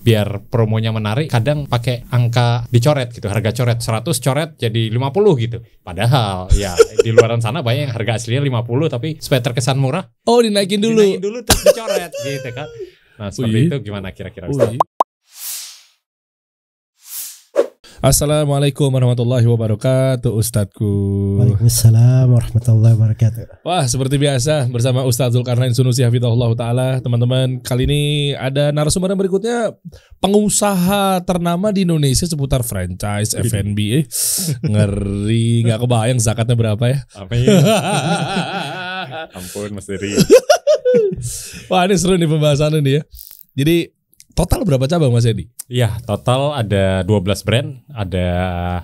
biar promonya menarik, kadang pakai angka dicoret gitu, harga coret 100 coret jadi 50 gitu. Padahal ya di luaran sana banyak yang harga aslinya 50 tapi supaya terkesan murah. Oh, dinaikin dulu. Dinaikin dulu terus dicoret gitu kan. Nah, seperti itu gimana kira-kira Ustaz? Assalamualaikum warahmatullahi wabarakatuh, Ustadku. Waalaikumsalam warahmatullahi wabarakatuh. Wah, seperti biasa bersama Ustadz Zulkarnain Sunusi hafizahullah ta'ala. Teman-teman, kali ini ada narasumber yang berikutnya, pengusaha ternama di Indonesia seputar franchise F&B. Ngeri, gak kebayang zakatnya berapa ya. Apa ya? Ampun Mas Dery. Wah, ini seru nih pembahasannya nih ya. Jadi total berapa cabang Mas Edi? Iya, total ada 12 brand, ada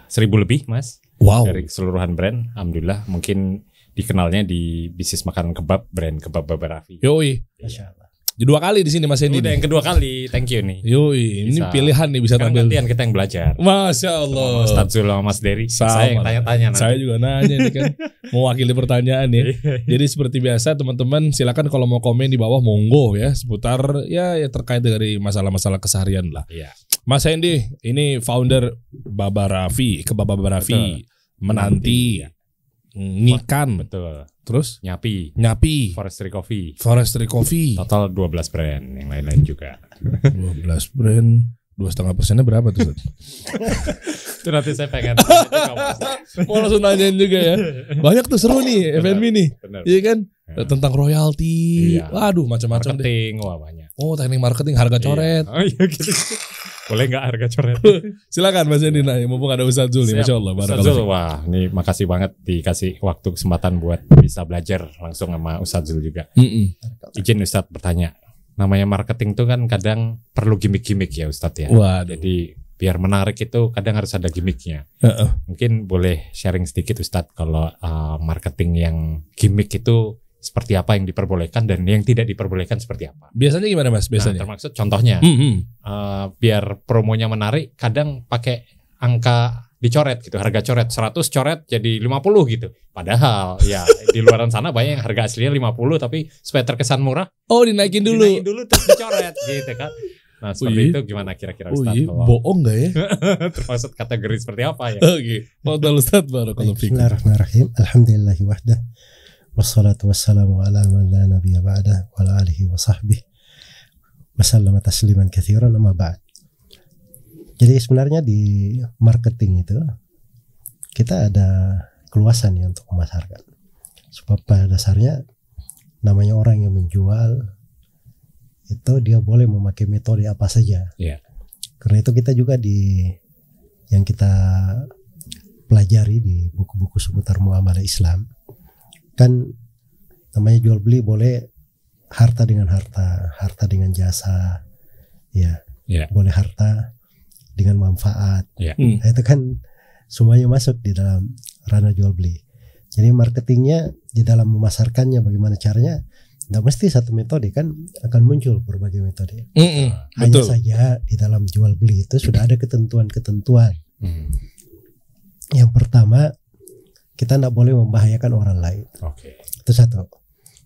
1.000 lebih Mas. Wow. Dari keseluruhan brand, alhamdulillah mungkin dikenalnya di bisnis makanan kebab, brand kebab Baba Raffi. Yoi. Masya Allah. Dua kali di sini Mas Edi. Udah yang kedua kali, thank you nih. Yoi, ini pilihan nih bisa sekarang tampil. gantian kita yang belajar. Masya Allah. Ustadz Zul sama Mas Dery. Saya yang tanya-tanya nanti. Saya juga nanya nih kan, mewakili pertanyaan ya. Jadi seperti biasa teman-teman silakan kalau mau komen di bawah monggo ya seputar ya terkait dari masalah-masalah keseharian lah. Iya. Mas Hendy, ini founder Baba Raffi, Kebab Baba Raffi, menanti, ngikan, betul. Terus Nyapi, Forestry Coffee, total 12 brand, yang lain-lain juga. 12 brand, 2,5% berapa tuh? Itu nanti saya pengen mau langsung nanyain juga ya. Banyak tuh seru nih F&B nih. Bener. Iya kan? Tentang royalti. Iya. Waduh, macam-macam deh. Marketing, wah banyak. Oh, teknik marketing, harga coret. Iya. Oh iya gitu. Boleh nggak harga coret? Silakan Mas Edi nanya, mumpung ada Ustadz Zul nih, Masya Allah. Ustadz Zul, wah ini makasih banget dikasih waktu kesempatan buat bisa belajar langsung sama Ustadz Zul juga. Izin Ustadz bertanya, namanya marketing tuh kan kadang perlu gimmick-gimmick ya Ustadz ya. Waduh. Jadi biar menarik itu kadang harus ada gimmicknya. Mungkin boleh sharing sedikit Ustadz kalau marketing yang gimmick itu seperti apa yang diperbolehkan dan yang tidak diperbolehkan seperti apa. Biasanya gimana Mas? Biasanya? Nah, termaksud contohnya, biar promonya menarik, kadang pakai angka dicoret gitu, harga coret 100 coret jadi 50 gitu. Padahal ya di luaran sana banyak yang harga aslinya 50 tapi supaya terkesan murah. Oh, dinaikin dulu. Dinaikin dulu terus dicoret gitu kan. Nah seperti itu gimana kira-kira Ustadz? Bohong gak ya? Termasuk kategori seperti apa ya? Oke, Fadhal Ustadz barakallahu fikum. Bismillahirrahmanirrahim. Alhamdulillahi wahdah. Wassalatu wassalamu ala man la nabiyya ba'dah wa ala alihi wa sahbihi wa sallama tasliman katsiran amma ba'd. Jadi sebenarnya di marketing itu kita ada keluasan ya untuk memasarkan. Sebab pada dasarnya namanya orang yang menjual itu dia boleh memakai metode apa saja. Yeah. Karena itu kita juga yang kita pelajari di buku-buku seputar muamalah Islam, kan namanya jual beli boleh harta dengan harta, harta dengan jasa, ya, boleh harta dengan manfaat. Nah, itu kan semuanya masuk di dalam ranah jual beli. Jadi marketingnya di dalam memasarkannya bagaimana caranya, tidak mesti satu metode, kan akan muncul berbagai metode. Hanya betul. saja di dalam jual beli itu sudah ada ketentuan-ketentuan. Yang pertama, kita tidak boleh membahayakan orang lain. Itu satu.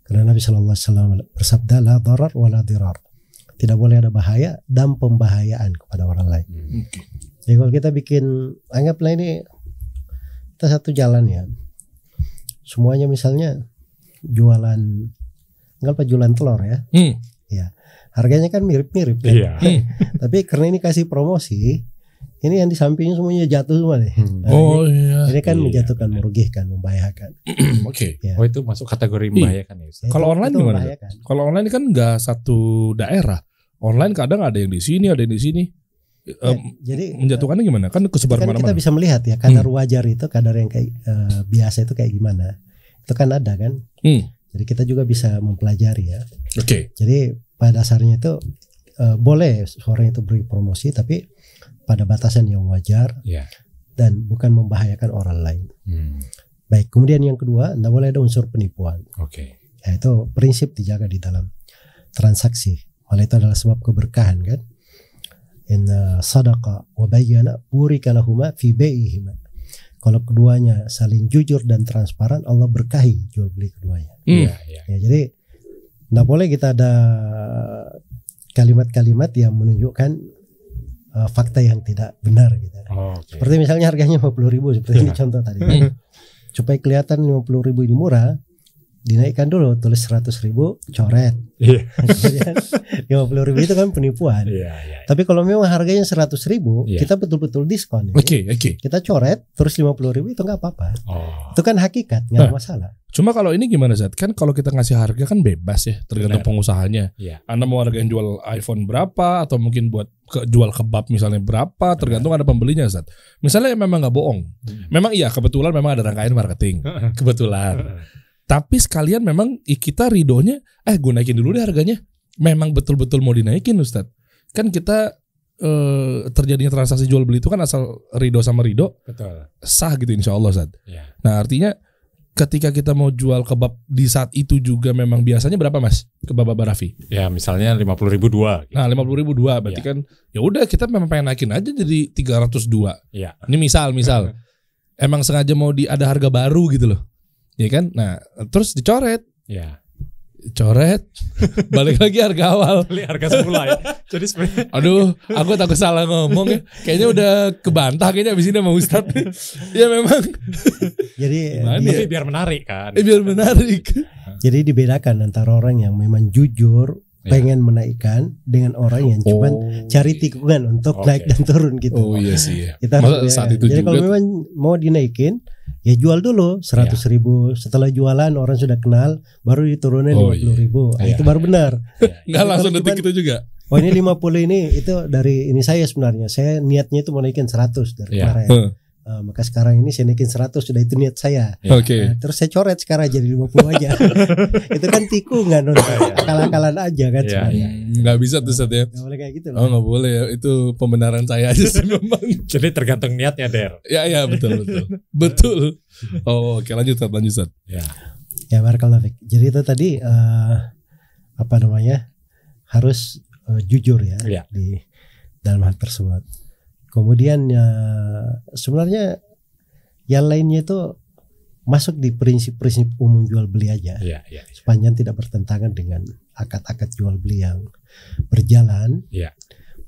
Karena Nabi SAW bersabda, la darar wa la dirar. Tidak boleh ada bahaya dan pembahayaan kepada orang lain. Jadi kalau kita bikin, anggaplah ini kita satu jalan ya. Semuanya misalnya jualan, anggaplah jualan telur ya. Ya, harganya kan mirip-mirip kan. Tapi karena ini kasih promosi, ini yang di sampingnya semuanya jatuh semua nih. Ini kan menjatuhkan, merugikan, membahayakan. Oke. Ya. Oh itu masuk kategori membahayakan ya Ustadz? Kalau online gimana? Kalau online kan nggak satu daerah. Online kadang ada yang di sini, ada yang di sini. Jadi menjatuhkannya gimana? Kan kesebar mana-mana. Kita bisa melihat ya kadar wajar itu, kadar yang kayak biasa itu kayak gimana. Itu kan ada kan. Jadi kita juga bisa mempelajari ya. Jadi pada dasarnya itu boleh seorang itu beri promosi tapi pada batasan yang wajar dan bukan membahayakan orang lain. Baik, kemudian yang kedua, tidak boleh ada unsur penipuan. Ya, itu prinsip dijaga di dalam transaksi. Malah itu adalah sebab keberkahan kan. Inna sadaqa wa bayyana burika lahuma fi bai'ihima. Kalau keduanya saling jujur dan transparan, Allah berkahi jual beli keduanya. Ya, jadi tidak boleh kita ada kalimat-kalimat yang menunjukkan fakta yang tidak benar gitu. Seperti misalnya harganya 50.000 seperti ini contoh tadi. Supaya kelihatan 50.000 ini murah, dinaikkan dulu, tulis 100.000 coret. Kemudian 50.000 itu kan penipuan. Tapi kalau memang harganya 100.000, kita betul-betul diskon. Kita coret terus 50.000 itu nggak apa-apa. Itu kan hakikat, nggak ada masalah. Cuma kalau ini gimana Zat? Kan kalau kita ngasih harga kan bebas ya, tergantung pengusahanya. Anda mau hargain jual iPhone berapa, atau mungkin buat jual kebab misalnya berapa, tergantung ada pembelinya Zat. Misalnya memang nggak bohong, memang iya kebetulan memang ada rangkaian marketing, kebetulan. Tapi sekalian memang kita ridonya, gue naikin dulu deh harganya. Memang betul-betul mau dinaikin Ustadz. Kan kita terjadinya transaksi jual beli itu kan asal ridho sama ridho. Betul. Sah gitu insya Allah Ustadz. Nah artinya ketika kita mau jual kebab di saat itu juga memang biasanya berapa Mas kebab Abah Raffi? Ya misalnya 50.000 dua. Nah 50.000 dua berarti kan ya udah kita memang pengen naikin aja jadi 302. Ini misal emang sengaja mau ada harga baru gitu loh. Ya kan? Nah, terus dicoret. Coret. Balik lagi harga awal. Beli harga semula ya. Jadi sebenarnya aduh, aku takut salah ngomong ya. Kayaknya udah kebantah kayaknya abis ini sama Ustadz. Ya memang. Jadi tapi biar menarik kan. Biar menarik. Jadi dibedakan antara orang yang memang jujur pengen menaikkan dengan orang yang cuma cari tikungan untuk naik dan turun gitu. Oh iya sih. Kita saat itu jadi juga, kalau memang mau dinaikin ya jual dulu 100.000. Setelah jualan orang sudah kenal, baru diturunin 50.000. Itu baru benar. Nggak langsung detik itu juga. Oh ini 50 ini itu dari ini saya sebenarnya. Saya niatnya itu mau naikin 100 dari kemarin. Maka sekarang ini saya naikin 100, sudah itu niat saya. Terus saya coret sekarang jadi 50 aja. Itu kan tikungan, akal-akalan aja kan sebenarnya. Nggak bisa tuh Ustadz ya. Nggak boleh kayak gitu loh. Oh nggak boleh ya, itu pembenaran saya aja sih memang. Jadi tergantung niatnya Der. Ya betul. Betul. Oh oke, lanjut Ustadz. Ya barakallahu fiik. Jadi itu tadi apa namanya, harus jujur ya di dalam hal tersebut. Kemudian sebenarnya yang lainnya itu masuk di prinsip-prinsip umum jual beli aja. Sepanjang tidak bertentangan dengan akad-akad jual beli yang berjalan,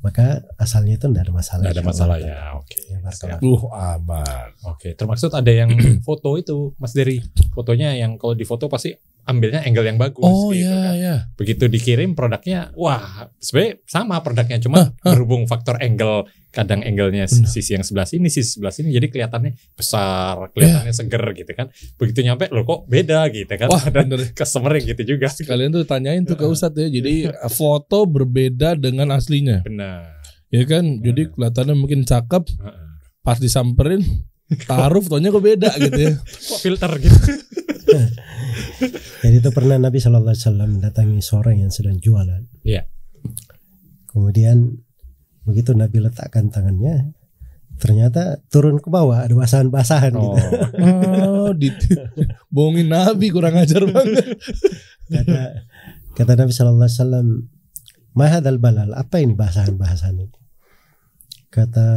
maka asalnya itu tidak ada masalah. Tidak ada masalah ya. Oke. Aman. Oke. Termaksud ada yang foto itu Mas Dery. Fotonya yang kalau di foto pasti ambilnya angle yang bagus. Kan. Begitu dikirim produknya, wah sebenarnya sama produknya, cuma berhubung faktor angle, kadang angle-nya sisi yang sebelah sini, sisi sebelah sini, jadi kelihatannya besar, kelihatannya seger gitu kan. Begitu nyampe loh kok beda gitu kan. Ada customer yang gitu juga. Kalian tuh tanyain tuh ke Ustadz ya. Jadi foto berbeda dengan aslinya. Benar. Ya kan, jadi kelihatannya mungkin cakep, pas disamperin taruh fotonya kok beda gitu ya. Kok filter gitu. Jadi itu pernah Nabi SAW mendatangi seorang yang sedang jualan. Kemudian begitu Nabi letakkan tangannya, ternyata turun ke bawah ada basahan-basahan gitu. Bohongin Nabi, kurang ajar banget. Kata Nabi SAW, mahadal balal, apa ini basahan-basahan ini? Kata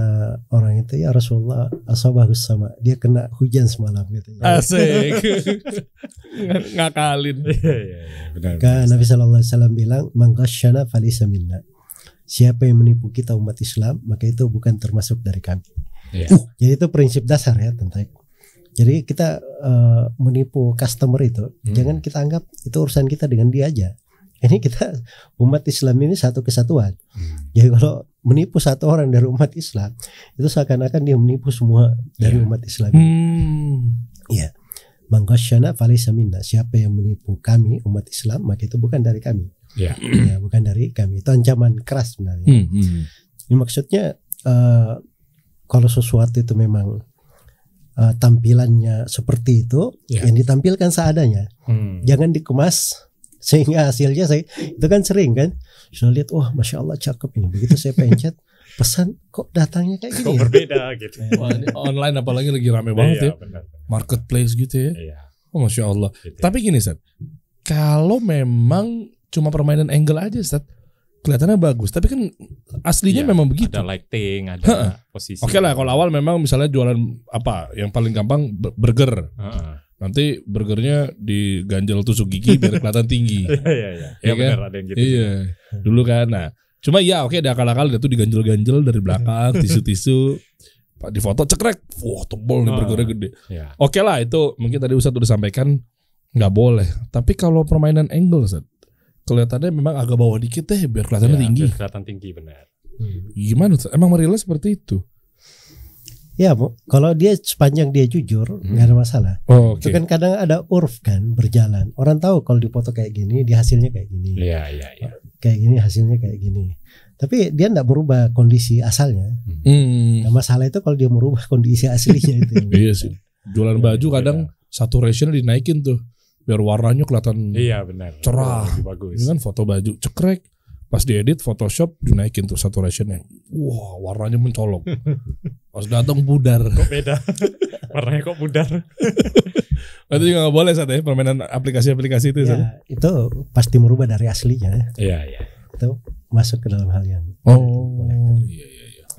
orang itu, ya Rasulullah, asabahus sama, dia kena hujan semalam gitu. Asik. Ngakalin. Kan Nabi SAW bilang, man ghasyana falaysa minna. Siapa yang menipu kita umat Islam, maka itu bukan termasuk dari kami. Jadi itu prinsip dasar ya tentang. Jadi kita menipu customer itu, jangan kita anggap itu urusan kita dengan dia aja. Ini kita umat Islam ini satu kesatuan. Jadi kalau menipu satu orang dari umat Islam, itu seakan-akan dia menipu semua dari umat Islam. Ya, man ghasyana falaysa minna. Siapa yang menipu kami umat Islam, maka itu bukan dari kami. Ya, bukan dari kami. Itu ancaman keras sebenarnya. Ini maksudnya kalau sesuatu itu memang tampilannya seperti itu, yang ditampilkan seadanya. Jangan dikemas sehingga hasilnya itu kan sering kan, sudah lihat, wah masya Allah cakep ini, begitu saya pencet pesan kok datangnya kayak gini, kok berbeda gitu. Wah, ini online apalagi lagi rame banget ya, benar. Marketplace gitu ya. Oh masya Allah gitu. Tapi gini Ustadz, kalau memang cuma permainan angle aja Ustadz, kelihatannya bagus, tapi kan aslinya memang begitu. Ada lighting, ada posisi. Oke lah, kalau awal memang misalnya jualan apa, yang paling gampang burger. Nanti burgernya diganjel tusuk gigi biar kelihatan tinggi. Iya kan? benar, ada yang gitu. Iya. Dulu kan. Nah, Cuma ya oke, ada akal-akal dia tuh diganjel-ganjel dari belakang, tisu-tisu. Pak di foto cekrek, wah tebal nih burgernya gede. Ya. Oke lah itu mungkin tadi Ustadz udah sampaikan nggak boleh. Tapi kalau permainan angle Ustadz, kelihatannya memang agak bawah dikit deh biar kelihatannya tinggi. Biar kelihatan tinggi benar. Gimana Ustadz? Emang Marilla seperti itu? Ya, kalau dia sepanjang dia jujur nggak ada masalah. Oh, Itu kan kadang ada urf kan berjalan. Orang tahu kalau dipoto kayak gini, dia hasilnya kayak gini. Iya. Kayak gini hasilnya kayak gini. Tapi dia enggak merubah kondisi asalnya. Nah, masalah itu kalau dia merubah kondisi aslinya itu. Iya sih. Jualan baju kadang saturation dinaikin tuh biar warnanya kelihatan benar. cerah. Lebih bagus. Ini kan foto baju cekrek. Pas diedit Photoshop dinaikin tuh saturationnya. Wah, warnanya mencolok. Pas datang pudar. Kok beda? Warnanya kok pudar? Itu juga nggak boleh saat ya permainan aplikasi-aplikasi itu. Ya, itu pasti merubah dari aslinya. Iya. Itu masuk ke dalam hal yang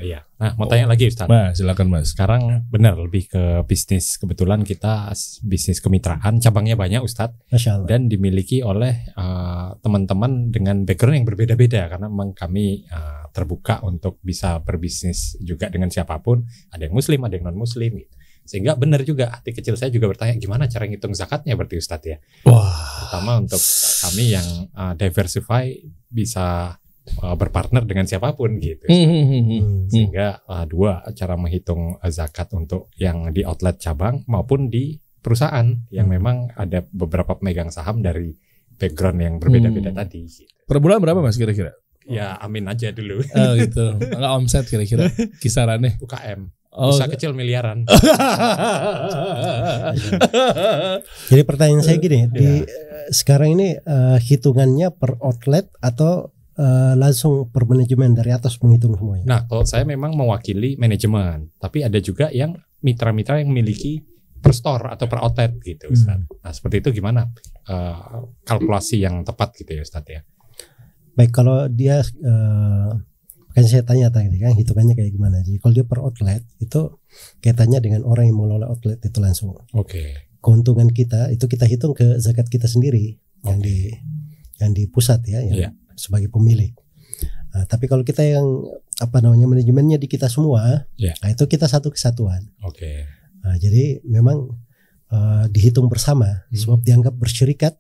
Iya. Nah, mau tanya lagi Ustaz. Mas, silakan Mas. Sekarang benar lebih ke bisnis. Kebetulan kita bisnis kemitraan, cabangnya banyak Ustaz. Masya Allah. Dan dimiliki oleh teman-teman dengan background yang berbeda-beda. Karena memang kami terbuka untuk bisa berbisnis juga dengan siapapun. Ada yang muslim, ada yang non muslim gitu. Sehingga benar juga hati kecil saya juga bertanya gimana cara ngitung zakatnya berarti Ustadz ya. Wah. Pertama untuk kami yang diversify bisa berpartner dengan siapapun gitu. Sehingga dua cara menghitung zakat untuk yang di outlet cabang maupun di perusahaan yang memang ada beberapa pemegang saham dari background yang berbeda-beda tadi. Gitu. Per bulan berapa Mas kira-kira? Ya amin aja dulu. Oh gitu. Enggak omset kira-kira kisarannya. UKM. Oh, Bisa kecil miliaran. Jadi pertanyaan saya gini, sekarang ini hitungannya per outlet atau langsung per manajemen dari atas menghitung semuanya? Nah, kalau saya memang mewakili manajemen, tapi ada juga yang mitra-mitra yang memiliki per store atau per outlet gitu, Ustaz. Nah, seperti itu gimana kalkulasi yang tepat gitu ya, Ustaz ya? Baik, kalau dia kan saya tanya tadi kan hitungannya kayak gimana. Jadi kalau dia per outlet itu kaitannya dengan orang yang mengelola outlet itu langsung. Oke. Keuntungan kita itu kita hitung ke zakat kita sendiri yang di pusat ya, yang sebagai pemilik. Nah, tapi kalau kita yang manajemennya di kita semua, nah itu kita satu kesatuan. Oke. Nah, jadi memang dihitung bersama sebab dianggap bersyirikat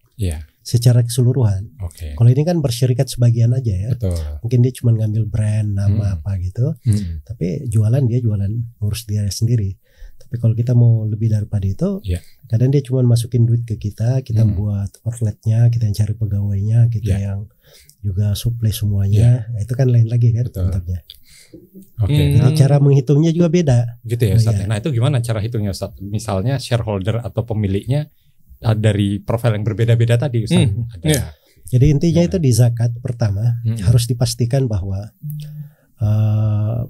secara keseluruhan. Oke. Kalau ini kan bersyirikat sebagian aja ya. Betul. Mungkin dia cuma ngambil brand nama apa gitu. Tapi dia jualan ngurus dia sendiri. Tapi kalau kita mau lebih daripada itu, kadang dia cuma masukin duit ke kita buat outletnya, kita yang cari pegawainya, kita yang juga supply semuanya. Nah, itu kan lain lagi kan bentuknya. Oke. Jadi cara menghitungnya juga beda. Gitu ya Ustaz. Nah, itu gimana cara hitungnya Ustaz? Misalnya shareholder atau pemiliknya dari profil yang berbeda-beda tadi Ustaz. Jadi intinya itu di zakat pertama harus dipastikan bahwa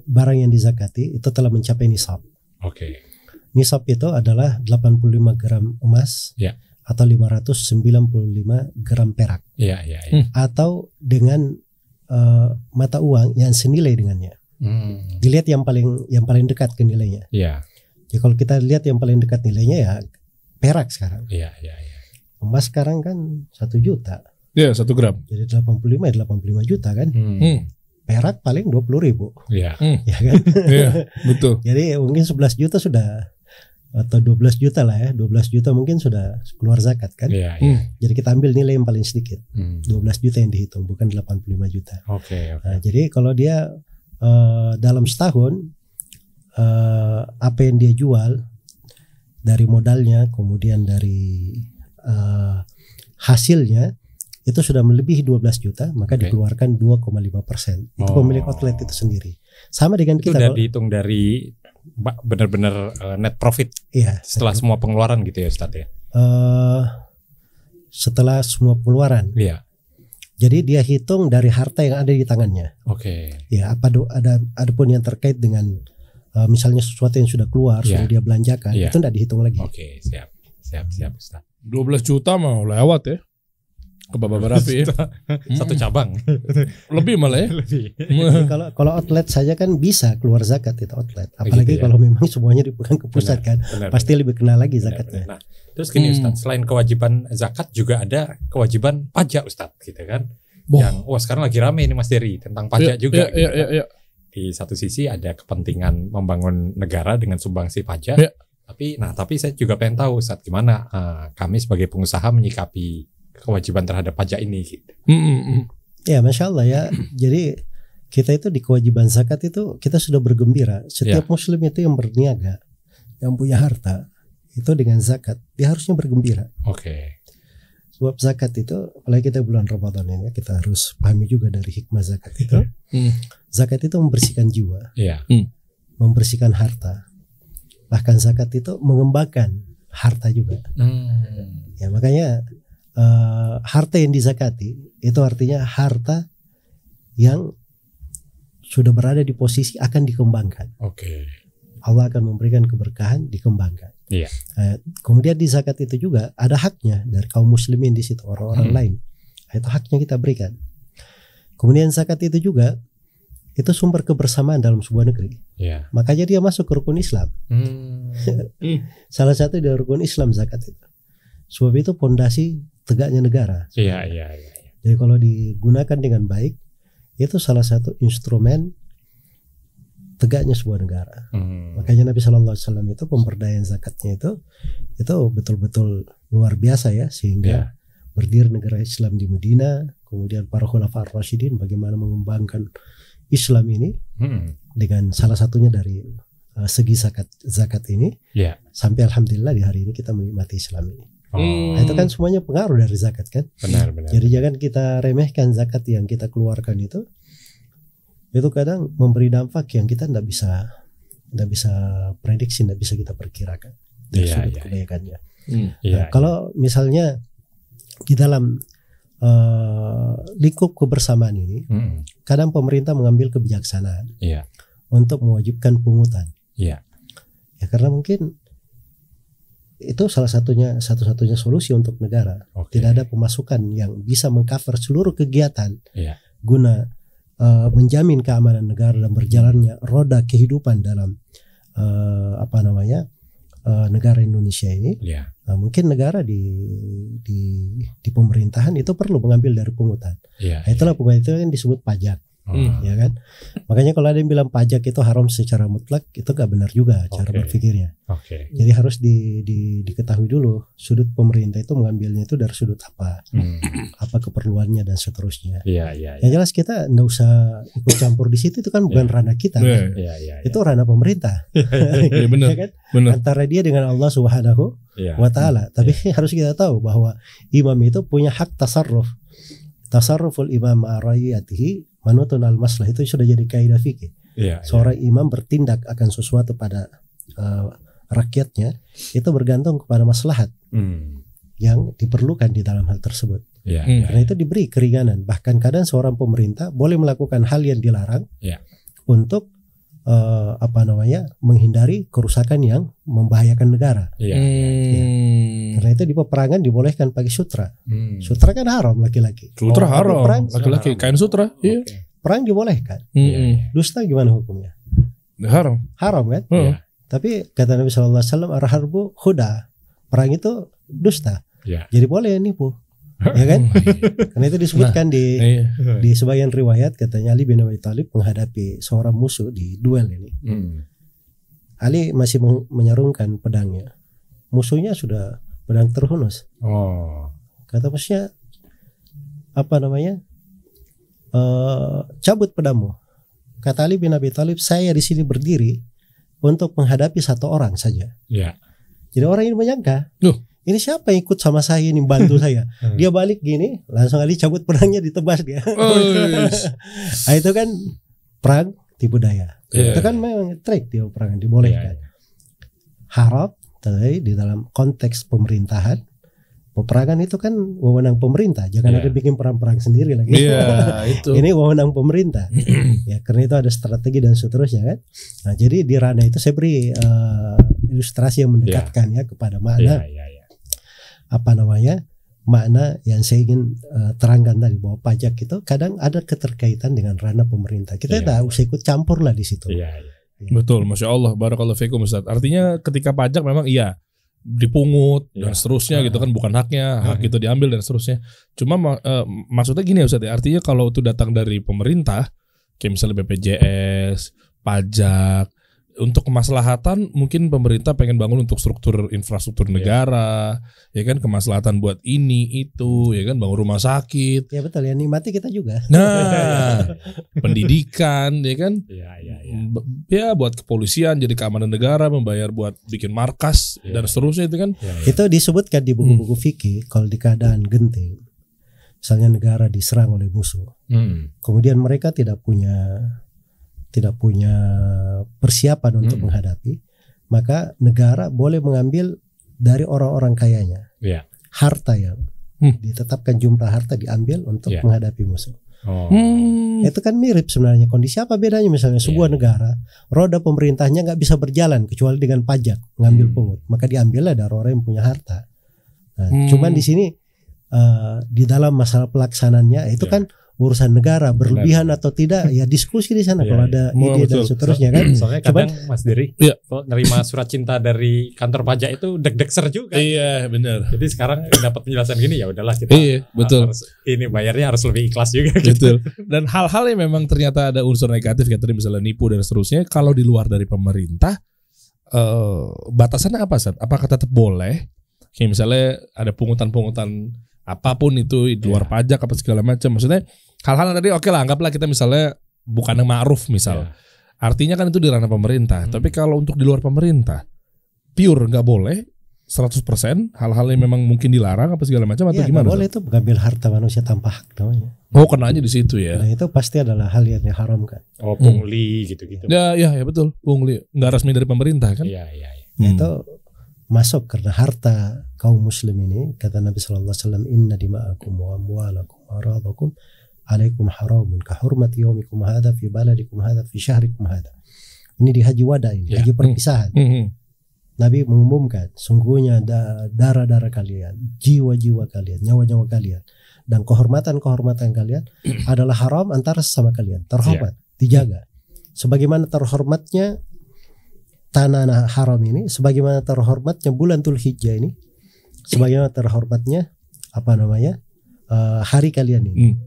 barang yang dizakati itu telah mencapai nisab. Oke. Nisab itu adalah 85 gram emas atau 595 gram perak. Atau dengan mata uang yang senilai dengannya. Dilihat yang paling dekat ke nilainya. Jadi kalau kita lihat yang paling dekat nilainya ya perak sekarang. Emas sekarang kan 1 juta. 1 gram. Jadi 85 juta kan. Perak paling 20.000. Ya kan? Betul. Jadi mungkin 11 juta sudah, atau 12 juta lah ya. 12 juta mungkin sudah keluar zakat kan. Jadi kita ambil nilai yang paling sedikit. 12 juta yang dihitung, bukan 85 juta. Nah, jadi kalau dia dalam setahun apa yang dia jual dari modalnya, kemudian dari hasilnya itu sudah melebihi 12 juta, maka dikeluarkan 2,5%. Itu pemilik outlet itu sendiri. Sama dengan itu kita. Itu udah dihitung dari benar-benar net profit. Setelah semua pengeluaran gitu ya Ustaz ya. Setelah semua pengeluaran. Jadi dia hitung dari harta yang ada di tangannya. Ya, ada pun yang terkait dengan misalnya sesuatu yang sudah keluar, sudah dia belanjakan, itu tidak dihitung lagi. Siap Ustaz. 12 juta mau lewat ya. Ke Bapak Rafi. Satu cabang. Lebih malah ya. Jadi kalau outlet saja kan bisa keluar zakat itu outlet. Apalagi kalau memang semuanya dipegang ke pusat pasti lebih kena lagi zakatnya. Nah, terus gini Ustaz, selain kewajiban zakat juga ada kewajiban pajak Ustaz gitu kan. Yang sekarang lagi rame ini Mas Dery tentang pajak juga. Iya. Di satu sisi ada kepentingan membangun negara dengan sumbangsi pajak. Ya. Tapi saya juga pengen tahu Ustaz gimana kami sebagai pengusaha menyikapi kewajiban terhadap pajak ini gitu. Ya, Masya Allah ya. Jadi kita itu di kewajiban zakat itu kita sudah bergembira. Setiap muslim itu yang berniaga, yang punya harta, itu dengan zakat dia harusnya bergembira. Oke. Sebab zakat itu, apalagi kita bulan Ramadan ini, kita harus pahami juga dari hikmah zakat itu. Zakat itu membersihkan jiwa, membersihkan harta. Bahkan zakat itu mengembangkan harta juga. Ya, makanya harta yang dizakati itu artinya harta yang sudah berada di posisi akan dikembangkan. Oke. Allah akan memberikan keberkahan, dikembangkan. Iya. Kemudian di zakat itu juga ada haknya dari kaum muslimin di situ, orang-orang lain. Itu haknya kita berikan. Kemudian zakat itu juga itu sumber kebersamaan dalam sebuah negeri. Iya. Makanya dia masuk ke rukun Islam. Salah satu dari rukun Islam zakat itu. Sebab itu pondasi tegaknya negara. Iya. Jadi kalau digunakan dengan baik, itu salah satu instrumen tegaknya sebuah negara. Makanya Nabi Shallallahu Alaihi Wasallam itu pemberdayaan zakatnya itu betul-betul luar biasa ya, sehingga berdiri negara Islam di Medina, kemudian para khulafa ar-rasyidin bagaimana mengembangkan Islam ini dengan salah satunya dari segi zakat ini, sampai alhamdulillah di hari ini kita menikmati Islam ini. Nah, itu kan semuanya pengaruh dari zakat kan. Benar. Jadi jangan kita remehkan zakat yang kita keluarkan itu kadang memberi dampak yang kita tidak bisa prediksi, tidak bisa kita perkirakan dari sudut kebaikannya. Nah, kalau misalnya di dalam lingkup kebersamaan ini, kadang pemerintah mengambil kebijaksanaan untuk mewajibkan pungutan. Ya, karena mungkin itu satu-satunya solusi untuk negara. Tidak ada pemasukan yang bisa mengcover seluruh kegiatan guna menjamin keamanan negara dan berjalannya roda kehidupan dalam negara Indonesia ini. Mungkin negara di pemerintahan itu perlu mengambil dari pungutan. Itulah pungutan itu yang disebut pajak. Ya kan? Makanya kalau ada yang bilang pajak itu haram secara mutlak, itu gak benar juga cara berpikirnya. Jadi harus diketahui dulu sudut pemerintah itu mengambilnya itu dari sudut apa keperluannya dan seterusnya. Yang jelas kita nggak usah ikut campur di situ, itu kan bukan ranah kita. Itu ranah pemerintah. Benar. Ya kan? Antara dia dengan Allah Subhanahu wa Ta'ala. Tapi harus kita tahu bahwa imam itu punya hak tasarruf. Tasarruful imam ma'arayatihi manutun al-maslah, itu sudah jadi kaidah fikih. Seorang imam bertindak akan sesuatu pada rakyatnya itu bergantung kepada maslahat yang diperlukan di dalam hal tersebut. Karena itu diberi keringanan. Bahkan kadang seorang pemerintah boleh melakukan hal yang dilarang untuk menghindari kerusakan yang membahayakan negara. Karena itu di peperangan dibolehkan pakai sutra. Sutra kan haram laki-laki. Sutra haram laki-laki, kain sutra. Perang dibolehkan. Dusta gimana hukumnya? Haram kan? Tapi kata Nabi SAW, ar-harbu khuda, perang itu dusta. Jadi boleh nipu. Ya kan? Karena itu disebutkan di sebagian riwayat, katanya Ali bin Abi Thalib menghadapi seorang musuh di duel ini. Ali masih menyarungkan pedangnya. Musuhnya sudah pedang terhunus. Kata musuhnya, cabut pedangmu. Kata Ali bin Abi Thalib, saya di sini berdiri untuk menghadapi satu orang saja. Jadi orang ini menyangka, ini siapa yang ikut sama saya, ini bantu saya. Dia balik gini, langsung Ali cabut pedangnya, ditebas dia. Nah, itu kan perang tipu daya. Itu kan memang trik dia perang dibolehkan. Haram, tapi di dalam konteks pemerintahan, peperangan itu kan wewenang pemerintah. Jangan ada bikin perang-perang sendiri lagi. Ini wewenang pemerintah. Ya, karena itu ada strategi dan seterusnya kan. Nah, jadi di ranah itu saya beri ilustrasi yang mendekatkan ya kepada makna makna yang saya ingin terangkan tadi, bahwa pajak itu kadang ada keterkaitan dengan ranah pemerintah. Kita tidak usah ikut campur lah di situ. Betul, Masya Allah, barakallahu fikum Ustaz. Artinya ketika pajak memang dipungut dan seterusnya gitu kan, bukan haknya, hak itu diambil dan seterusnya. Cuma maksudnya gini ya Ustaz, artinya kalau itu datang dari pemerintah kayak misalnya BPJS, pajak, untuk kemaslahatan mungkin pemerintah pengen bangun untuk struktur infrastruktur negara, ya kan, kemaslahatan buat ini itu, ya kan, bangun rumah sakit. Ya betul, ya nikmati kita juga. Nah, pendidikan, ya kan, ya buat kepolisian jadi keamanan negara, membayar buat bikin markas dan seterusnya itu kan. Itu disebutkan di buku-buku fikih kalau di keadaan genting, misalnya negara diserang oleh musuh, kemudian mereka tidak punya persiapan untuk menghadapi, maka negara boleh mengambil dari orang-orang kayanya harta yang ditetapkan, jumlah harta diambil untuk menghadapi musuh. Itu kan mirip sebenarnya kondisi. Apa bedanya misalnya sebuah negara roda pemerintahnya nggak bisa berjalan kecuali dengan pajak, ngambil pungut, maka diambillah dari orang yang punya harta. Nah, cuman di sini di dalam masalah pelaksanaannya itu kan urusan negara, berlebihan atau tidak ya diskusi di sana kalau ada ide dan seterusnya kan. Soalnya kadang Mas Dery kalau nerima surat cinta dari kantor pajak itu deg-degser juga. Iya benar. Jadi sekarang dapat penjelasan gini, ya udahlah kita betul. Ini bayarnya harus lebih ikhlas juga gitu. Betul. Dan hal-hal yang memang ternyata ada unsur negatif kayak tadi misalnya nipu dan seterusnya, kalau di luar dari pemerintah batasannya apa Ustaz? Apakah tetap boleh? Kayak misalnya ada pungutan-pungutan apapun itu di luar pajak apa segala macam. Maksudnya hal-hal yang tadi oke lah, anggaplah kita misalnya bukan yang ma'ruf misal. Artinya kan itu di ranah pemerintah. Tapi kalau untuk di luar pemerintah pure nggak boleh 100%, hal-hal yang memang mungkin dilarang apa segala macam atau gimana? Boleh, itu mengambil harta manusia tanpa hak namanya. Oh, kena aja di situ ya. Nah, itu pasti adalah hal yang diharamkan. Oh, pungli gitu-gitu. Ya betul, pungli nggak resmi dari pemerintah kan? Iya. Itu masuk karena harta kaum muslim ini, kata Nabi sallallahu alaihi wasallam, inna dima'akum wa amwalakum wa aradakum alaikum haramun ka hurmati yaumikum hadza fi baladikum hadza fi syahrikum hadza. Ini di haji wada ini, haji perpisahan. Nabi mengumumkan, sungguhnya darah-darah kalian, jiwa-jiwa kalian, nyawa-nyawa kalian, dan kehormatan-kehormatan kalian adalah haram antara sesama kalian, terhormat, dijaga. Sebagaimana terhormatnya tanah haram ini, sebagaimana terhormatnya bulan Dzulhijjah ini, sebagaimana terhormatnya hari kalian ini.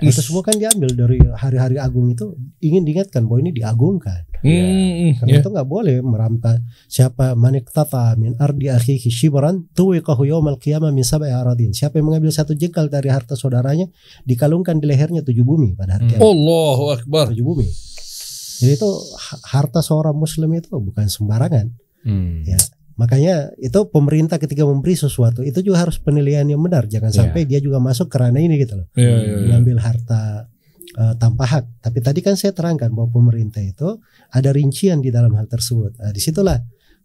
Itu semua kan diambil dari hari-hari agung itu, ingin diingatkan bahwa ini diagungkan. Karena itu nggak boleh merampas. Siapa maniktata min ardi akhihi shibran tuwiqahu yaumal qiyamah min sab'i aradin. Siapa yang mengambil satu jengkal dari harta saudaranya, dikalungkan di lehernya 7 bumi pada hari kiamat. Allahu Akbar. 7 bumi. Jadi itu harta seorang muslim itu bukan sembarangan. Ya. Makanya itu pemerintah ketika memberi sesuatu itu juga harus penilaian yang benar. Jangan sampai dia juga masuk ke ranah ini gitu loh. Mengambil harta tanpa hak. Tapi tadi kan saya terangkan bahwa pemerintah itu ada rincian di dalam hal tersebut. Nah, disitulah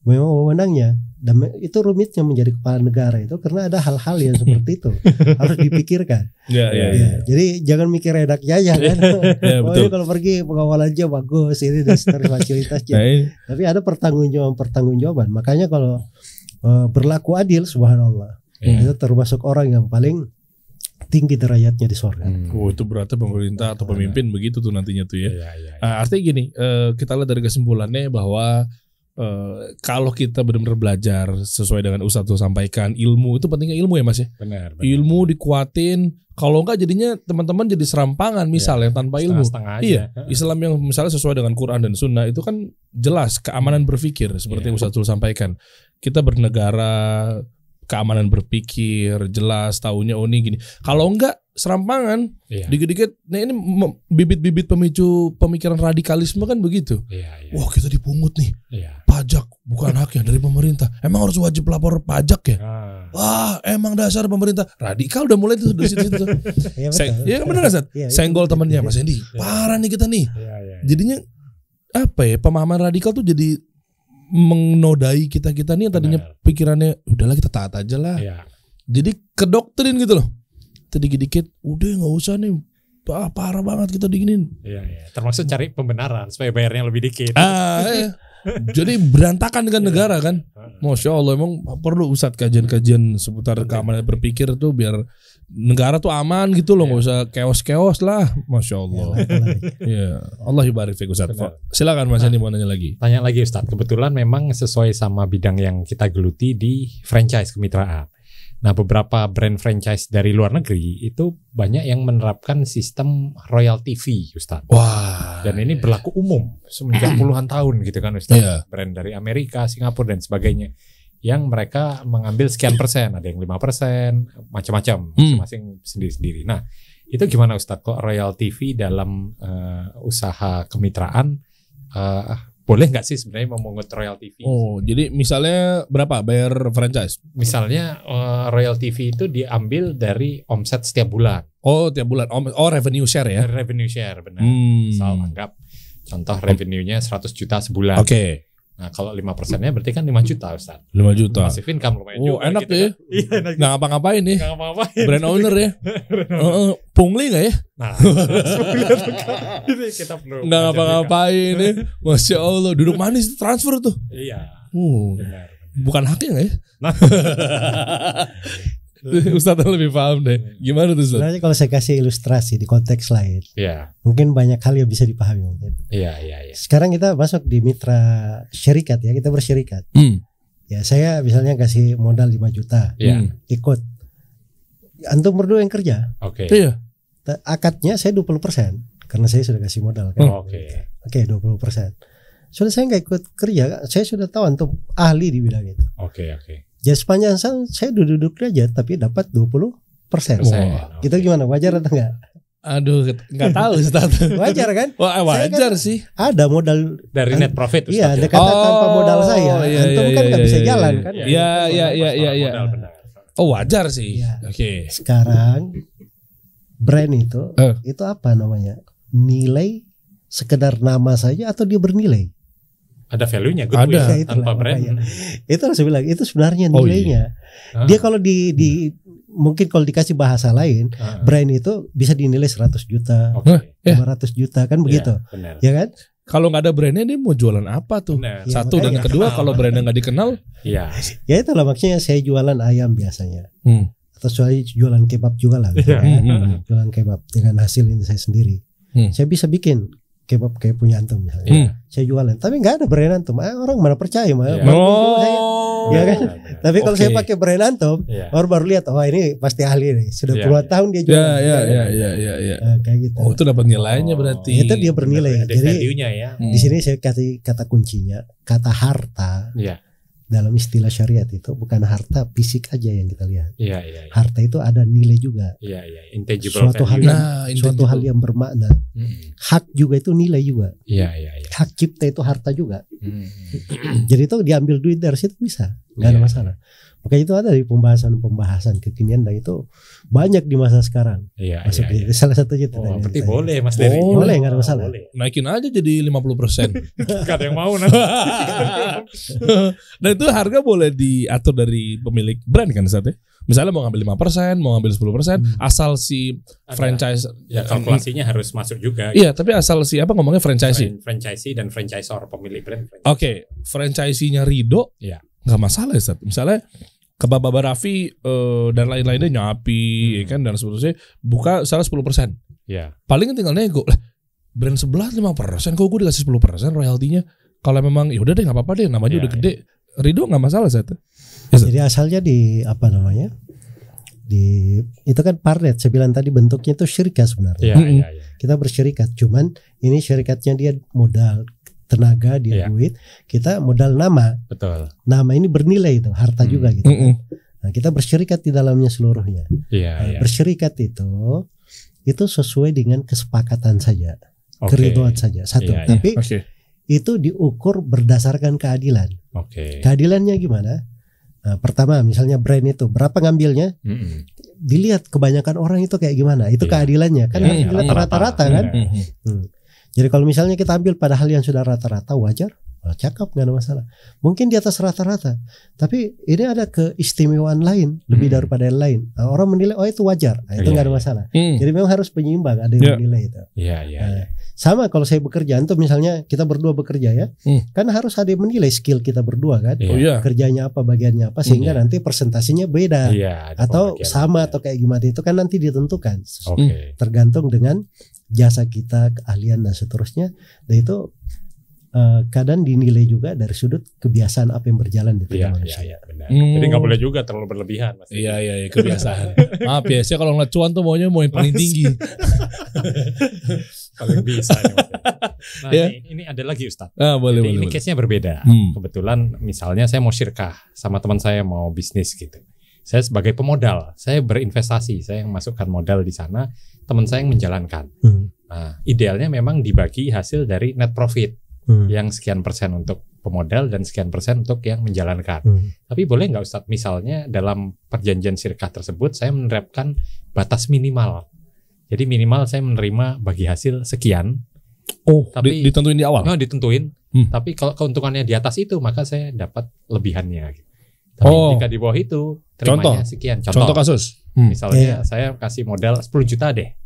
memang wewenangnya, dan itu rumitnya menjadi kepala negara itu karena ada hal-hal yang seperti itu harus dipikirkan. Jadi jangan mikir enak aja kan. Ini kalau pergi pengawal aja bagus, ini dan fasilitasnya. Tapi ada pertanggungjawaban. Makanya kalau berlaku adil, subhanallah, itu termasuk orang yang paling tinggi derajatnya di surga. Itu berarti pemerintah atau pemimpin begitu tuh nantinya tuh ya. Artinya gini, kita lihat dari kesimpulannya bahwa kalau kita benar-benar belajar sesuai dengan Ustaz tuh sampaikan, ilmu itu pentingnya ilmu ya Mas ya. Benar. Ilmu dikuatin. Kalau enggak jadinya teman-teman jadi serampangan misalnya tanpa ilmu. Islam yang misalnya sesuai dengan Quran dan Sunnah itu kan jelas keamanan berpikir seperti Ustaz tuh sampaikan. Kita bernegara, keamanan berpikir, jelas taunya ini gini. Kalau enggak serampangan, dikit-dikit. Nah ini bibit-bibit pemicu pemikiran radikalisme kan begitu. Wah kita dipungut nih, pajak bukan haknya dari pemerintah. Emang harus wajib lapor pajak ya? Wah emang dasar pemerintah radikal udah mulai tuh dari situ. Iya benar Ustaz. Senggol temannya Mas Hendy. Parah nih kita nih. Jadinya apa ya, pemahaman radikal tuh jadi menodai kita nih yang tadinya pikirannya udahlah kita taat aja lah. Jadi kedoktrin gitu loh. Dikit-dikit udah nggak usah nih, parah banget kita diginin. Termasuk cari pembenaran supaya bayarnya lebih dikit. Jadi berantakan dengan negara kan. Masya Allah, emang perlu Ustadz kajian-kajian seputar keamanan berpikir tuh biar negara tuh aman gitu loh, nggak usah keos-keos lah. Masya Allah. Ya, Allah yubarik fiik Ustadz. Silakan Mas Andi mau nanya lagi. Tanya lagi Ustadz, kebetulan memang sesuai sama bidang yang kita geluti di franchise kemitraan. Nah, beberapa brand franchise dari luar negeri itu banyak yang menerapkan sistem royalty fee, Ustadz. Wah. Dan ini berlaku umum semenjak puluhan tahun gitu kan, Ustadz. Brand dari Amerika, Singapura dan sebagainya, yang mereka mengambil sekian persen, ada yang 5%, macam-macam, masing-masing sendiri-sendiri. Nah, itu gimana Ustadz? Kok royalty fee dalam usaha kemitraan boleh nggak sih sebenarnya memungut royalty fee? Oh, jadi misalnya berapa bayar franchise? Misalnya royalty fee itu diambil dari omset setiap bulan. Oh, tiap bulan. Oh, revenue share ya? Revenue share, benar. Misal anggap contoh revenue-nya 100 juta sebulan. Oke. Nah, kalau 5%-nya berarti kan 5 juta, Ustaz. 5 juta. Passive income lumayan juga. Enak gitu ya. kan. Iya, enak. Nggak ngapa-ngapain nih. Nggak ngapa-ngapain. Brand owner ya. Pungli nggak ya? Nah, ini kita perlu. Nggak ngapa-ngapain nih. Masya Allah, duduk manis transfer tuh. Iya. Benar. Bukan haknya nggak ya? Nah. Ustadz lebih paham deh. Gimana tuh Ustadz? Sebenarnya kalau saya kasih ilustrasi di konteks lain, mungkin banyak hal yang bisa dipahami mungkin. Iya. Sekarang kita masuk di mitra syarikat ya, kita bersyarikat. Ya, saya misalnya kasih modal 5 juta, ikut. Antum berdua yang kerja. Oke. Iya. Akadnya saya 20% karena saya sudah kasih modal kan. Oke. 20%. Sudah saya nggak ikut kerja, saya sudah tahu antum ahli di bidang itu. Oke. Jadi sepanjang saya duduk aja tapi dapat 20%. Kita gimana? Wajar atau enggak? Aduh, nggak tahu Ustaz. Wajar kan? Wah, wajar kan sih. Ada modal dari net profit. Iya, ada kata tanpa modal saya. Antum kan nggak bisa jalan kan? Iya. Oh, wajar sih. Ya. Oke. Sekarang brand itu apa namanya? Nilai sekedar nama saja atau dia bernilai? Ada value-nya, ada tanpa brand. Itu harus bilang itu sebenarnya nilainya. Dia kalau mungkin kalau dikasih bahasa lain, brand itu bisa dinilai 100 juta, 500 juta kan begitu. Benar. Ya kan? Kalau nggak ada brandnya dia mau jualan apa tuh? Benar. Satu dan kedua kalau brandnya nggak dikenal, ya itulah maksudnya saya jualan ayam biasanya. Atau saya jualan kebab juga lah. Gitu, jualan kebab dengan hasil ini saya sendiri. Saya bisa bikin kebab kayak punya antum misalnya. Saya jualan, tapi nggak ada brand antum. Orang mana percaya saya. Ya kan? Tapi kalau saya pakai brand antum, baru lihat ini pasti ahli nih. Sudah puluhan tahun dia jualan. Ya. Kayak gitu. Oh, itu dapat nilainya berarti. Itu dia bernilai. Jadi value-nya ya. Di sini saya kasih kata kuncinya, kata harta. Dalam istilah syariat itu bukan harta fisik aja yang kita lihat. Harta itu ada nilai juga. Intangible suatu hal yang bermakna. Hak juga itu nilai juga. Hak cipta itu harta juga. Jadi itu diambil duit dari situ bisa, nggak ada masalah. Makanya itu ada di pembahasan kekinian dan itu banyak di masa sekarang. Salah satunya itu. Berarti boleh Mas Dery. Boleh, nggak ada masalah. Naikin aja jadi 50%. Gak ada yang mau nanti. Dan itu harga boleh diatur dari pemilik brand kan Ustaz ya? Misalnya mau ngambil 5%, mau ngambil 10%, asal si franchise kalkulasinya harus masuk juga. Iya, tapi asal si ngomongnya franchisee. Franchisee dan franchisor pemilik brand. Oke, franchisee-nya ridho, nggak masalah Ustaz. Misalnya ke Baba Raffi dan lain-lainnya Nyapi, kan dan seterusnya buka salah 10%. Paling tinggal nego. Brand sebelah 5%, kok gue dikasih 10% royaltinya. Kalau memang ya udah deh nggak apa-apa deh, namanya udah gede. Ridho nggak masalah Ustaz. Jadi asalnya di apa namanya? Itu kan partner, saya bilang tadi bentuknya itu syarikat sebenarnya. Kita bersyarikat, cuman ini syarikatnya dia modal tenaga, dia duit, kita modal nama. Betul. Nama ini bernilai itu, harta juga gitu. Nah, kita bersyarikat di dalamnya seluruhnya. Bersyarikat itu sesuai dengan kesepakatan saja, keridhaan saja. Satu, tapi itu diukur berdasarkan keadilan. Keadilannya gimana? Nah, pertama misalnya brand itu berapa ngambilnya, dilihat kebanyakan orang itu kayak gimana, itu keadilannya kan dilihat rata-rata kan. Jadi kalau misalnya kita ambil pada hal yang sudah rata-rata wajar, cakep nggak ada masalah. Mungkin di atas rata-rata, tapi ini ada keistimewaan lain lebih daripada yang lain. Nah, orang menilai itu wajar, itu nggak ada masalah. Jadi memang harus penyeimbang, ada yang menilai itu. Sama kalau saya bekerja, untuk misalnya kita berdua bekerja ya, kan harus ada yang menilai skill kita berdua kan, kerjanya apa, bagiannya apa, sehingga nanti presentasinya beda, atau sama atau kayak gimana itu kan nanti ditentukan, tergantung dengan jasa kita, keahlian dan seterusnya. Dan itu kadang dinilai juga dari sudut kebiasaan apa yang berjalan di tengah manusia. Jadi nggak boleh juga terlalu berlebihan. Iya kebiasaan. Maaf ya, saya kalau ngeliat cuan tuh mau yang paling tinggi. Paling bisa. Nah ini ada lagi Ustadz. Boleh. Ini case-nya berbeda. Kebetulan misalnya saya mau syirkah sama teman saya mau bisnis gitu. Saya sebagai pemodal, saya berinvestasi, saya yang masukkan modal di sana, teman saya yang menjalankan. Nah idealnya memang dibagi hasil dari net profit. Yang sekian persen untuk pemodal dan sekian persen untuk yang menjalankan. Tapi boleh nggak Ustadz, misalnya dalam perjanjian syirkah tersebut saya menerapkan batas minimal. Jadi minimal saya menerima bagi hasil sekian. Tapi ditentuin di awal? Ditentuin. Tapi kalau keuntungannya di atas itu maka saya dapat lebihannya. Tapi jika di bawah itu terimanya sekian. Contoh kasus? Misalnya saya kasih modal 10 juta deh.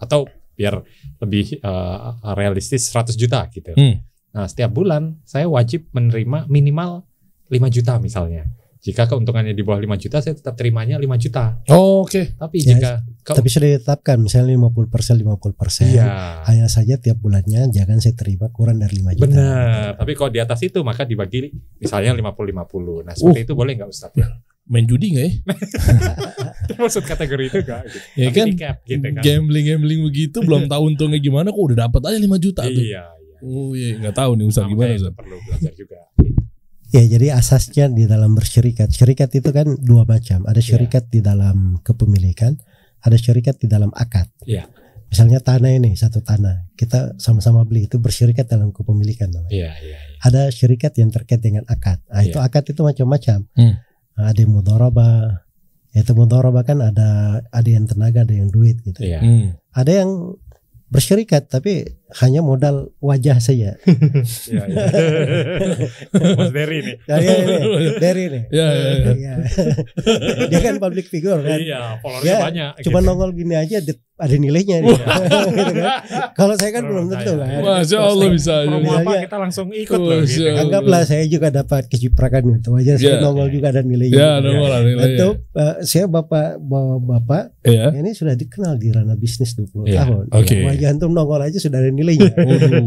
Atau biar lebih realistis 100 juta gitu. Nah setiap bulan saya wajib menerima minimal 5 juta misalnya. Jika keuntungannya di bawah 5 juta saya tetap terimanya 5 juta. Tapi tapi sudah ditetapkan misalnya 50%. Hanya saja tiap bulannya jangan saya terima kurang dari 5 juta. Benar. Tapi kalau di atas itu maka dibagi misalnya 50-50. Nah seperti itu boleh nggak Ustadz? Main judi nggak ya? Maksud kategori itu nggak? Gitu. Ya kan, gitu kan? Gambling begitu belum tahu untungnya gimana kok udah dapat aja 5 juta tuh. Iya. Nggak tahu nih Ustaz gimana Ustaz? Perlu belajar juga. Ya jadi asasnya di dalam bersyirikat. Syirikat itu kan dua macam. Ada syirikat di dalam kepemilikan, ada syirikat di dalam akad. Misalnya tanah ini, satu tanah kita sama-sama beli, itu bersyirikat dalam kepemilikan namanya. Ada syirikat yang terkait dengan akad. Nah, itu akad itu macam-macam. Ada yang mudharabah. Itu mudharabah kan ada yang tenaga, ada yang duit gitu. Ada yang bersyirikat tapi hanya modal wajah saja. Mas Dery nih. Dery nih. Dia kan public figure kan. Followernya banyak. Cuma nongol gini aja ada nilainya. Gitu kan. Kalau saya kan belum tentu kan. Masya Allah bisa. Promo apa kita langsung ikut loh. Gitu. Anggaplah saya juga dapat keciprakan itu aja. Saya nongol juga ada nilainya. Itu saya bapak ini sudah dikenal di ranah bisnis 20 tahun. Wajah antum nongol aja sudah ada nilainya.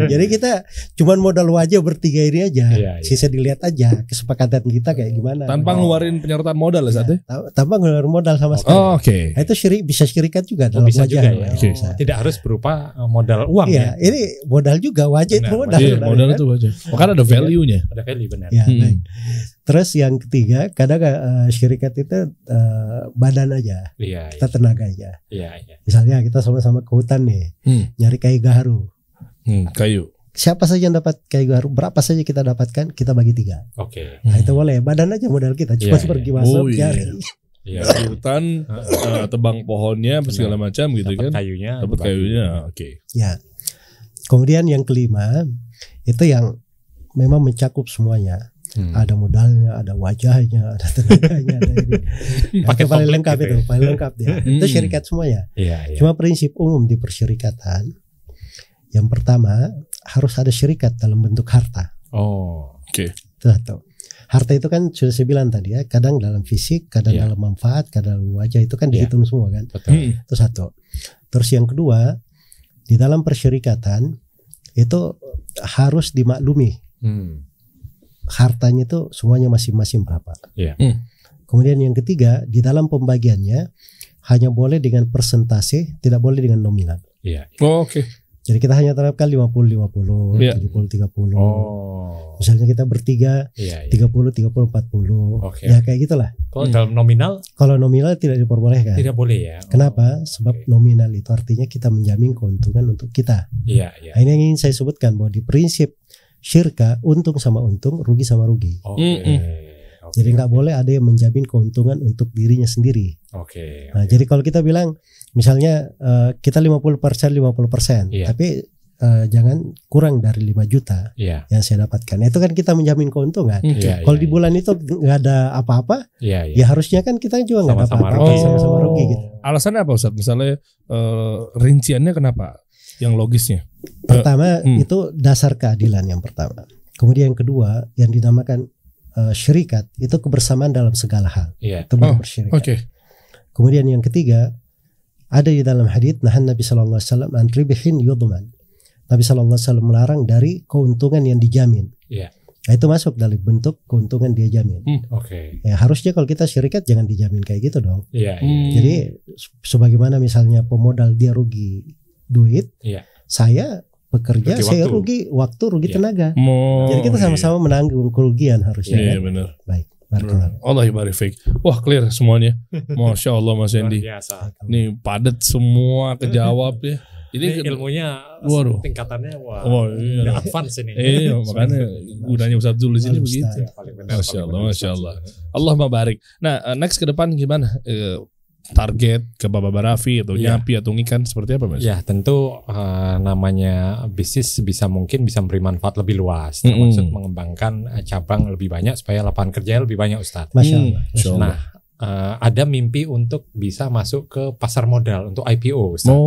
Jadi kita cuman modal wajah bertiga ini aja. Sisa dilihat aja kesepakatan kita kayak gimana. Tanpa ngeluarin penyertaan modal ya saatnya? Tanpa ngeluarin modal sama sekali. Itu bisa syirikat juga dalam bisa wajah. Juga ya. Tidak harus berupa modal uang ya. Ini modal juga wajah itu modal. Modal itu wajah. Makanya ada value-nya. Ada value benar. Terus yang ketiga, kadang syirikat itu badan aja, kita tenaga aja. Misalnya kita sama-sama ke hutan nih, nyari kayu gaharu. Kayu. Siapa saja yang dapat kayu gaharu, berapa saja kita dapatkan, kita bagi 3. Nah itu boleh, badan aja modal kita, cuma pergi masuk cari. Di hutan, tebang pohonnya, segala macam gitu kan. Dapat kayunya. Ya. Kemudian yang kelima, itu yang memang mencakup semuanya. Ada modalnya, ada wajahnya, ada tenaganya, ada ini. Itu paling lengkap gitu, paling lengkap dia. Itu syirikat semuanya. Cuma prinsip umum di persyirikatan, yang pertama harus ada syirikat dalam bentuk harta. Itu harta itu kan sudah saya bilang tadi ya, kadang dalam fisik, kadang dalam manfaat, kadang dalam wajah, itu kan dihitung semua kan. Itu satu. Terus yang kedua, di dalam persyirikatan itu harus dimaklumi. Hartanya itu semuanya masing-masing berapa. Kemudian yang ketiga, di dalam pembagiannya hanya boleh dengan persentase, tidak boleh dengan nominal. Jadi kita hanya terapkan 50-50, 70-30. Misalnya kita bertiga, 30-30-40. Ya kayak gitulah. Kalau dalam nominal? Kalau nominal tidak diperbolehkan. Tidak boleh ya. Kenapa? Sebab nominal itu artinya kita menjamin keuntungan untuk kita. Nah, ini yang ingin saya sebutkan bahwa di prinsip syirka, untung sama untung, rugi sama rugi. Jadi nggak boleh ada yang menjamin keuntungan untuk dirinya sendiri. Nah, jadi kalau kita bilang misalnya kita 50%, tapi jangan kurang dari 5 juta yang saya dapatkan. Itu kan kita menjamin keuntungan. Kalau di bulan itu nggak ada apa-apa, ya harusnya kan kita juga nggak dapat apa-apa, sama-sama rugi gitu. Alasannya apa Ustaz? Misalnya rinciannya kenapa? yang logisnya. Pertama itu dasar keadilan yang pertama. Kemudian yang kedua yang dinamakan syarikat itu kebersamaan dalam segala hal. Itu bersyarikat. Kemudian yang ketiga ada di dalam hadits nahan Nabi sallallahu alaihi wasallam an ribihin yudman. Nabi sallallahu alaihi wasallam melarang dari keuntungan yang dijamin. Nah, itu masuk dari bentuk keuntungan dia jamin. Ya, harusnya kalau kita syarikat jangan dijamin kayak gitu dong. Jadi sebagaimana misalnya pemodal dia rugi duit, saya pekerja saya rugi waktu, rugi tenaga. Jadi kita sama-sama menanggung kerugian harusnya. Iya, benar. Baik. Allah ibarik fiik. Wah, clear semuanya. Masya Allah Mas Hendy. Nih padat semua kejawab ya. Ini ilmunya tingkatannya advance ini. Iya, makanya gunanya Ustaz Zul di sini begitu. Masya Allah. Allah mabarik. Nah, next ke depan gimana? Target ke Bapak Barafi atau Nyapi atau Ngikan seperti apa Mas? Ya tentu namanya bisnis mungkin bisa memberi manfaat lebih luas. Termasuk mengembangkan cabang lebih banyak supaya lapangan kerja lebih banyak Ustadz. Masya Allah. Nah ada mimpi untuk bisa masuk ke pasar modal untuk IPO Ustadz.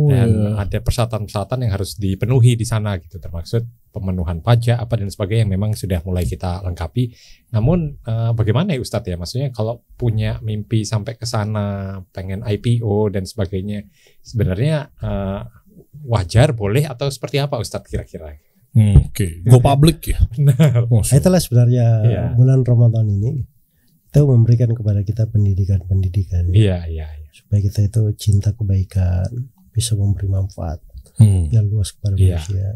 Dan ada persyaratan-persyaratan yang harus dipenuhi di sana gitu, termasuk pemenuhan pajak apa dan sebagainya yang memang sudah mulai kita lengkapi. Namun bagaimana ya Ustadz ya, maksudnya kalau punya mimpi sampai ke sana, pengen IPO dan sebagainya, sebenarnya wajar, boleh atau seperti apa Ustadz kira-kira? Go public ya. Benar. Itulah sebenarnya bulan Ramadan ini itu memberikan kepada kita pendidikan. Supaya kita itu cinta kebaikan, bisa memberi manfaat yang luas kepada manusia.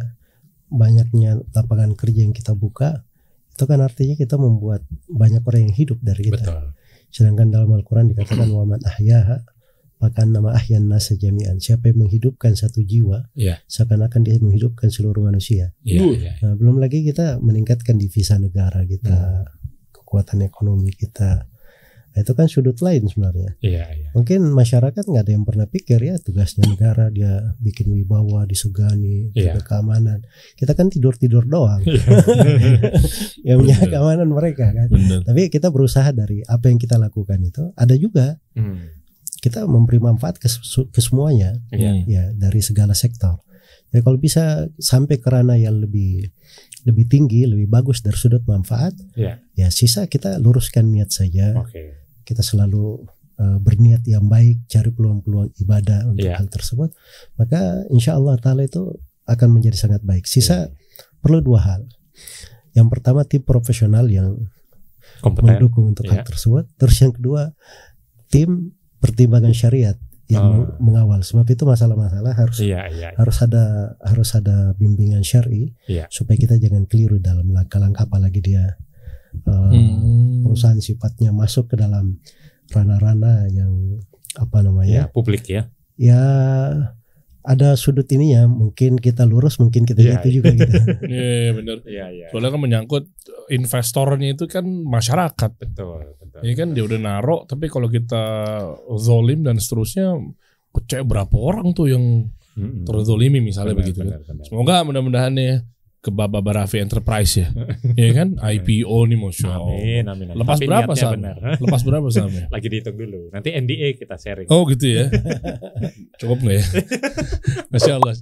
Banyaknya lapangan kerja yang kita buka itu kan artinya kita membuat banyak orang yang hidup dari kita. Betul. Sedangkan dalam Al-Quran dikatakan waman ahyaha maka nama ahyan nasa jami'an. Siapa yang menghidupkan satu jiwa seakan-akan dia menghidupkan seluruh manusia. Nah, belum lagi kita meningkatkan devisa negara kita, kekuatan ekonomi kita. Nah, itu kan sudut lain sebenarnya. Mungkin masyarakat nggak ada yang pernah pikir ya tugasnya negara dia bikin wibawa, disegani, jaga keamanan. Kita kan tidur doang. Yang menjaga keamanan mereka kan. Tapi kita berusaha dari apa yang kita lakukan itu ada juga kita memberi manfaat ke semuanya, ya dari segala sektor. Jadi kalau bisa sampai ke ranah yang lebih tinggi, lebih bagus dari sudut manfaat, ya sisa kita luruskan niat saja. Kita selalu berniat yang baik, cari peluang-peluang ibadah untuk hal tersebut, maka insya Allah Ta'ala itu akan menjadi sangat baik. Sisa perlu dua hal. Yang pertama tim profesional yang mendukung untuk hal tersebut. Terus yang kedua tim pertimbangan syariat yang mengawal. Sebab itu masalah-masalah harus ada bimbingan syar'i supaya kita jangan keliru dalam langkah-langkah, apalagi dia perusahaan sifatnya masuk ke dalam ranah-ranah yang publik ya ada sudut ini ya, mungkin kita lurus, mungkin kita jatuh juga gitu. Benar. Soalnya kan menyangkut investornya itu kan masyarakat. Betul. Ini kan dia udah naruh, tapi kalau kita zolim dan seterusnya, kecek berapa orang tuh yang terzolimi misalnya begitu. Benar. Semoga mudah-mudahan ya ke Bapak Barafi Enterprise ya. Ya kan IPO nih Masya Allah. Amin. Lepas berapa sahamnya? Lagi dihitung dulu. Nanti NDA kita sharing. Oh gitu ya. Cukup nggak ya? Masya Allah.